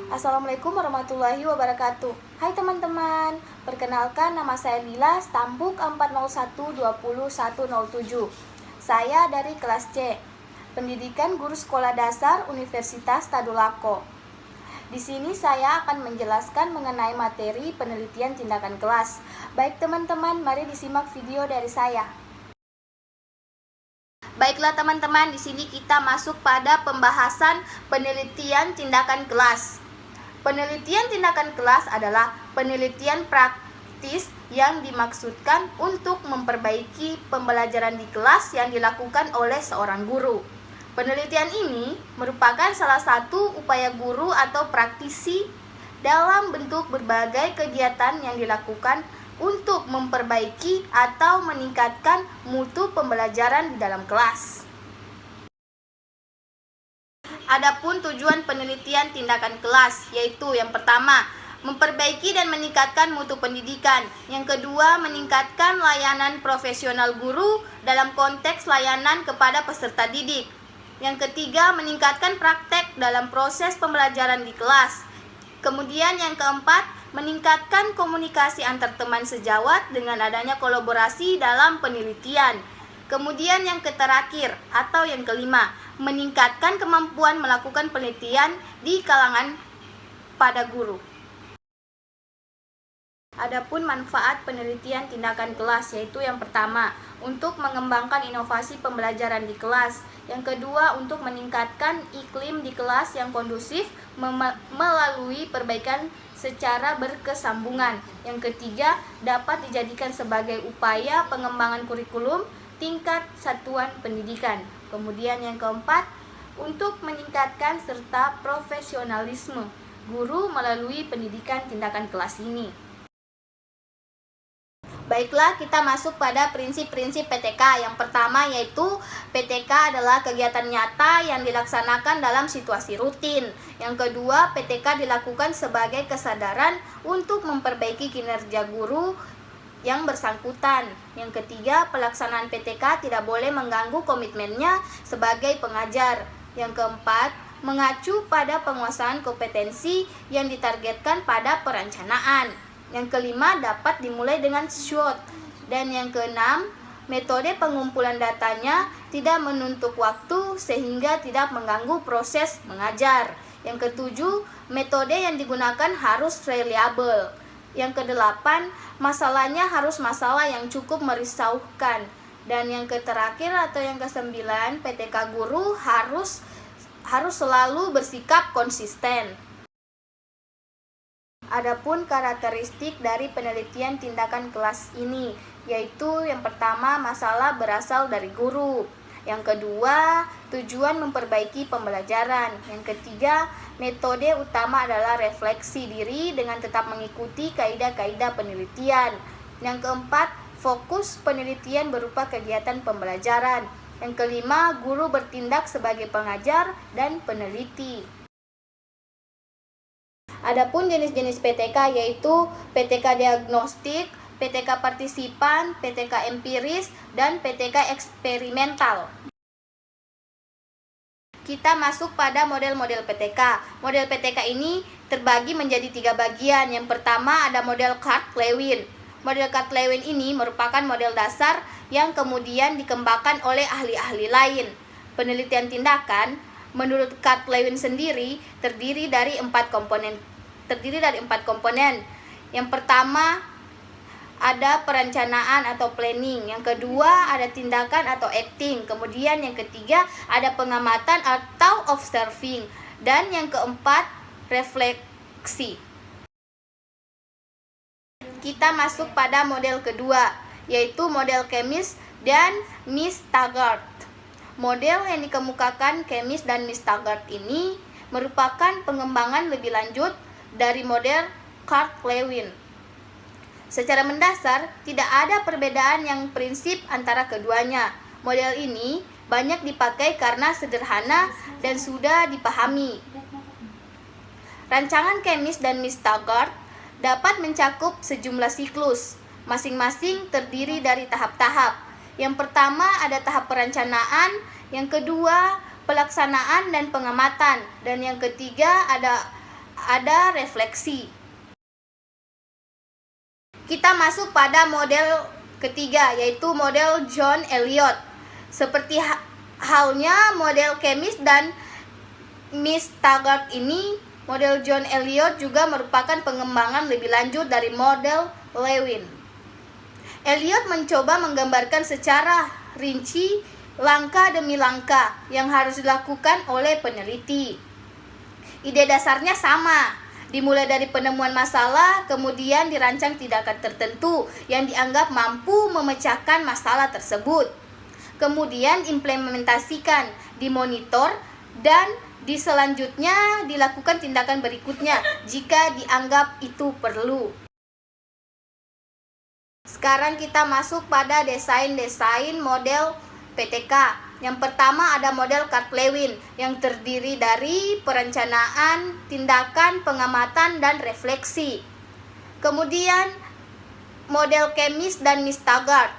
Assalamualaikum warahmatullahi wabarakatuh. Hai teman-teman, perkenalkan nama saya Lila, Stambuk 401200107. Saya dari kelas C, Pendidikan Guru Sekolah Dasar Universitas Tadulako. Di sini saya akan menjelaskan mengenai materi penelitian tindakan kelas. Baik teman-teman, mari disimak video dari saya. Baiklah teman-teman, di sini kita masuk pada pembahasan penelitian tindakan kelas. Penelitian tindakan kelas adalah penelitian praktis yang dimaksudkan untuk memperbaiki pembelajaran di kelas yang dilakukan oleh seorang guru. Penelitian ini merupakan salah satu upaya guru atau praktisi dalam bentuk berbagai kegiatan yang dilakukan untuk memperbaiki atau meningkatkan mutu pembelajaran di dalam kelas. Adapun tujuan penelitian tindakan kelas yaitu yang pertama, memperbaiki dan meningkatkan mutu pendidikan. Yang kedua, meningkatkan layanan profesional guru dalam konteks layanan kepada peserta didik. Yang ketiga, meningkatkan praktek dalam proses pembelajaran di kelas. Kemudian yang keempat, meningkatkan komunikasi antar teman sejawat dengan adanya kolaborasi dalam penelitian. Kemudian yang terakhir atau yang kelima, meningkatkan kemampuan melakukan penelitian di kalangan pada guru. Adapun manfaat penelitian tindakan kelas yaitu yang pertama, untuk mengembangkan inovasi pembelajaran di kelas. Yang kedua, untuk meningkatkan iklim di kelas yang kondusif melalui perbaikan secara berkesambungan. Yang ketiga, dapat dijadikan sebagai upaya pengembangan kurikulum tingkat satuan pendidikan. Kemudian yang keempat, untuk meningkatkan serta profesionalisme guru melalui pendidikan tindakan kelas ini. Baiklah, kita masuk pada prinsip-prinsip PTK. Yang pertama yaitu PTK adalah kegiatan nyata yang dilaksanakan dalam situasi rutin. Yang kedua, PTK dilakukan sebagai kesadaran untuk memperbaiki kinerja guru yang bersangkutan. Yang ketiga, pelaksanaan PTK tidak boleh mengganggu komitmennya sebagai pengajar. Yang keempat, mengacu pada penguasaan kompetensi yang ditargetkan pada perencanaan. Yang kelima, dapat dimulai dengan SWOT. Dan yang keenam, metode pengumpulan datanya tidak menuntut waktu sehingga tidak mengganggu proses mengajar. Yang ketujuh, metode yang digunakan harus reliable. Yang kedelapan, masalahnya harus masalah yang cukup merisaukan. Dan yang terakhir atau yang kesembilan, PTK guru harus selalu bersikap konsisten. Adapun karakteristik dari penelitian tindakan kelas ini, yaitu yang pertama, masalah berasal dari guru. Yang kedua, tujuan memperbaiki pembelajaran. Yang ketiga, metode utama adalah refleksi diri dengan tetap mengikuti kaidah-kaidah penelitian. Yang keempat, fokus penelitian berupa kegiatan pembelajaran. Yang kelima, guru bertindak sebagai pengajar dan peneliti. Adapun jenis-jenis PTK yaitu PTK diagnostik, PTK partisipan, PTK empiris, dan PTK eksperimental. Kita masuk pada model-model PTK. Model PTK ini terbagi menjadi 3 bagian. Yang pertama ada model Kart-Lewin. Model Kart-Lewin ini merupakan model dasar yang kemudian dikembangkan oleh ahli-ahli lain. Penelitian tindakan menurut Kart-Lewin sendiri terdiri dari 4 komponen. Yang pertama ada perencanaan atau planning. Yang kedua ada tindakan atau acting. Kemudian yang ketiga ada pengamatan atau observing. Dan yang keempat refleksi. Kita masuk pada model kedua, yaitu model Kemis dan Miss Taggart. Model yang dikemukakan Kemis dan Miss Taggart ini merupakan pengembangan lebih lanjut dari model Kart-Lewin. Secara mendasar, tidak ada perbedaan yang prinsip antara keduanya. Model ini banyak dipakai karena sederhana dan sudah dipahami. Rancangan Kemis dan Miss Taggart dapat mencakup sejumlah siklus, masing-masing terdiri dari tahap-tahap. Yang pertama ada tahap perencanaan, yang kedua pelaksanaan dan pengamatan, dan yang ketiga ada refleksi. Kita masuk pada model ketiga, yaitu model John Elliot. Seperti halnya model Chemist dan Miss Taggart ini, model John Elliot juga merupakan pengembangan lebih lanjut dari model Lewin. Elliot mencoba menggambarkan secara rinci langkah demi langkah yang harus dilakukan oleh peneliti. Ide dasarnya sama, dimulai dari penemuan masalah, kemudian dirancang tindakan tertentu yang dianggap mampu memecahkan masalah tersebut. Kemudian implementasikan, dimonitor, dan di selanjutnya dilakukan tindakan berikutnya jika dianggap itu perlu. Sekarang kita masuk pada desain model PTK. Yang pertama ada model Cartledge yang terdiri dari perencanaan, tindakan, pengamatan, dan refleksi. Kemudian model Chemist dan Miss Taggart.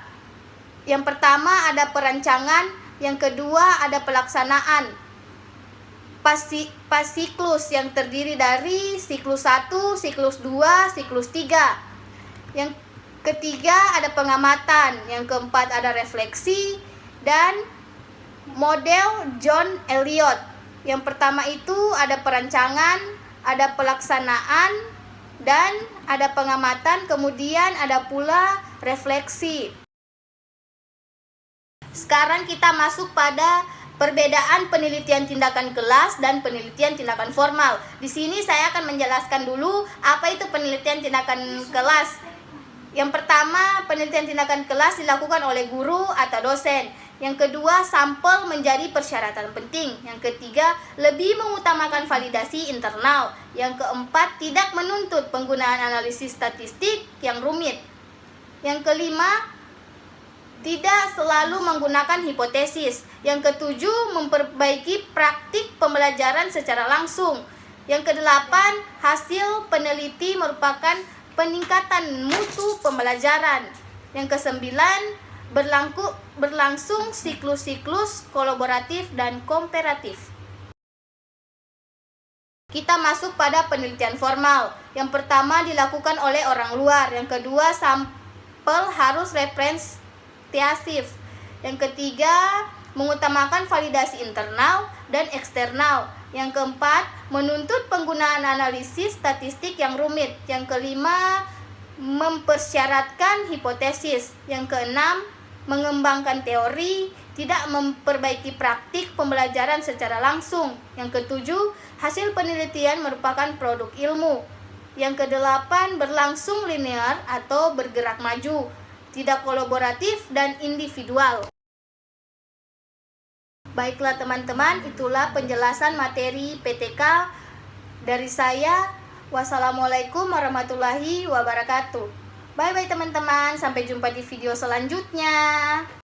Yang pertama ada perancangan, yang kedua ada pelaksanaan. Pas siklus yang terdiri dari siklus 1, siklus 2, siklus 3. Yang ketiga ada pengamatan, yang keempat ada refleksi, dan model John Elliot. Yang pertama itu ada perancangan, ada pelaksanaan, dan ada pengamatan, kemudian ada pula refleksi. Sekarang kita masuk pada perbedaan penelitian tindakan kelas dan penelitian tindakan formal. Di sini saya akan menjelaskan dulu apa itu penelitian tindakan kelas. Yang pertama, penelitian tindakan kelas dilakukan oleh guru atau dosen. Yang kedua, sampel menjadi persyaratan penting. Yang ketiga, lebih mengutamakan validasi internal. Yang keempat, tidak menuntut penggunaan analisis statistik yang rumit. Yang kelima, tidak selalu menggunakan hipotesis. Yang ketujuh, memperbaiki praktik pembelajaran secara langsung. Yang kedelapan, hasil peneliti merupakan peningkatan mutu pembelajaran. Yang kesembilan, berlangsung siklus-siklus kolaboratif dan komparatif. Kita masuk pada penelitian formal. Yang pertama dilakukan oleh orang luar. Yang kedua, sampel harus representatif. Yang ketiga, mengutamakan validasi internal dan eksternal. Yang keempat, menuntut penggunaan analisis statistik yang rumit. Yang kelima, mempersyaratkan hipotesis. Yang keenam, mengembangkan teori, tidak memperbaiki praktik pembelajaran secara langsung. Yang ketujuh, hasil penelitian merupakan produk ilmu. Yang kedelapan, berlangsung linear atau bergerak maju, tidak kolaboratif dan individual. Baiklah teman-teman, itulah penjelasan materi PTK dari saya. Wassalamualaikum warahmatullahi wabarakatuh. Bye-bye teman-teman, sampai jumpa di video selanjutnya.